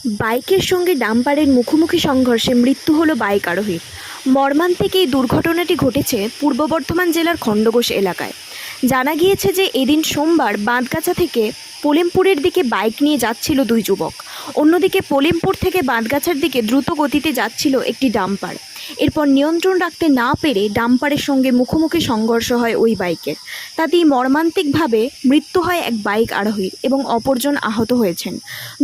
বাইকের সঙ্গে ডাম্পারের মুখোমুখি সংঘর্ষে মৃত্যু হলো বাইক আরোহীর। মর্মান্তিক এই দুর্ঘটনাটি ঘটেছে পূর্ব বর্ধমান জেলার খণ্ডঘোষ এলাকায়। জানা গিয়েছে যে এদিন সোমবার বাঁধগাছা থেকে পলেমপুরের দিকে বাইক নিয়ে যাচ্ছিল দুই যুবক। অন্যদিকে পলেমপুর থেকে বাঁধগাছার দিকে দ্রুত গতিতে যাচ্ছিল একটি ডাম্পার। এরপর নিয়ন্ত্রণ রাখতে না পেরে ডাম্পারের সঙ্গে মুখোমুখি সংঘর্ষ হয় ওই বাইকের। তাতেই মর্মান্তিকভাবে মৃত্যু হয় এক বাইক আরোহীর এবং অপরজন আহত হয়েছেন।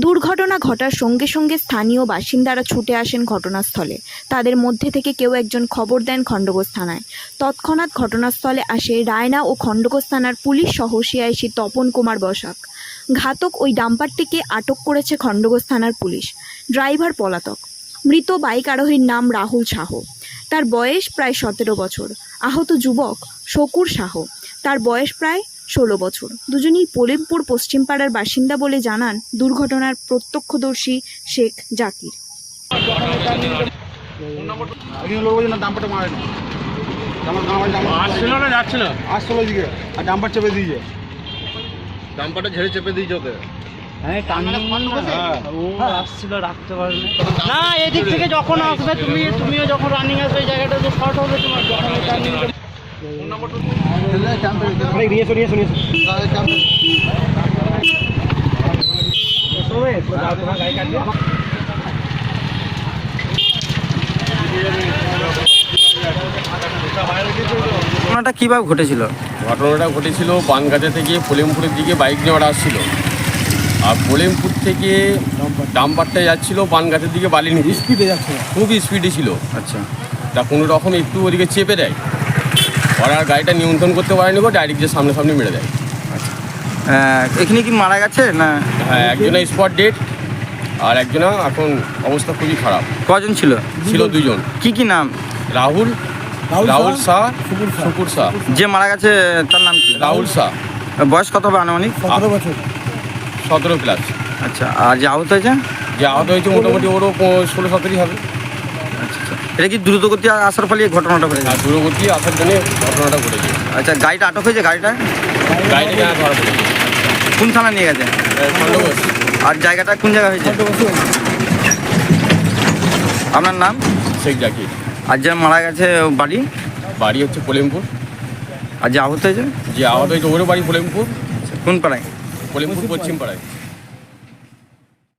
দুর্ঘটনা ঘটার সঙ্গে সঙ্গে স্থানীয় বাসিন্দারা ছুটে আসেন ঘটনাস্থলে। তাদের মধ্যে থেকে কেউ একজন খবর দেন খণ্ডঘোষ থানায়। তৎক্ষণাৎ ঘটনাস্থলে আসে রায়না ও খণ্ডঘোষ থানার পুলিশ সহ সিআইসি তপন কুমার বসাক। ঘাতক ওই ডাম্পারটিকে আটক করেছে খণ্ডঘোষ থানার পুলিশ। ড্রাইভার পলাতক। মৃত বাইক আরোহীর নাম রাহুল সাহ। তার বয়স প্রায় 17 বছর। আহত যুবক শকুর সাহ। তার বয়স প্রায় 16 বছর। দুজনেই পলেমপুর পশ্চিমপাড়ার বাসিন্দা বলে জানান দুর্ঘটনার প্রত্যক্ষদর্শী শেখ জাকির। ডাম্পারটা ঝেড়ে চেপে দিয়েছে ওকে। আসছিল রাখতে পারবে না, এদিক থেকে যখন আসবে তুমিও যখন রানিং আসবে এই জায়গাটা তো শর্ট হবে তোমার যখন টার্নিং ঘটনাটা কিভাবে ঘটেছিল? ঘটনাটা ঘটেছিল বানগাছা থেকে পলেমপুরের দিকে বাইক নিয়ে ওরা আসছিল, আর পলেমপুর থেকে ডাম্পারটা যাচ্ছিল বানগাছের দিকে বালি নিতে। স্পিডে যাচ্ছে, খুব স্পিডে ছিল। আচ্ছা। তা কোনো রকম একটু ওদিকে চেপে দেয়, ওরা আর গাড়িটা নিয়ন্ত্রণ করতে পারেনি, ডাইরেক্ট যে সামনে মেরে দেয়। এখানে কি মারা গেছে না? হ্যাঁ, একজনের স্পট ডেট আর একজনের এখন অবস্থা খুবই খারাপ। কজন ছিল? ছিল দুজন। কি নাম? রাহুল শাহ, শুকুর শাহ। যে মারা গেছে তার নাম কি? রাহুল শাহ। বয়স কত হবে আনুমানিক? 17 বছর। 17 প্লাস। আচ্ছা। আর যে আহত হয়েছে? যে আহত হয়েছে মোটামুটি ওরও 16-17 হবে। আচ্ছা আচ্ছা। এটা কি দ্রুতগতি আসার ফলে এই ঘটনাটা ঘটেছে? আর দূরগতি আসার জন্য ঘটনাটা ঘটেছে। আচ্ছা, গাড়িটা আটক হয়েছে? গাড়িটা ধরা পড়েছে। কোন থানা নিয়ে গেছে? খণ্ডঘোষ। আর জায়গাটা কোন জায়গা হয়েছে? আপনার নাম? শেখ জাকির। আর যে মারা গেছে বাড়ি হচ্ছে পলেমপুর। আর যে আহত হয়েছে? যে আহত হয়েছে ওরও বাড়ি পলেমপুর। কোন পাড়ায়? পলেমপুর পশ্চিম পাড়ায়।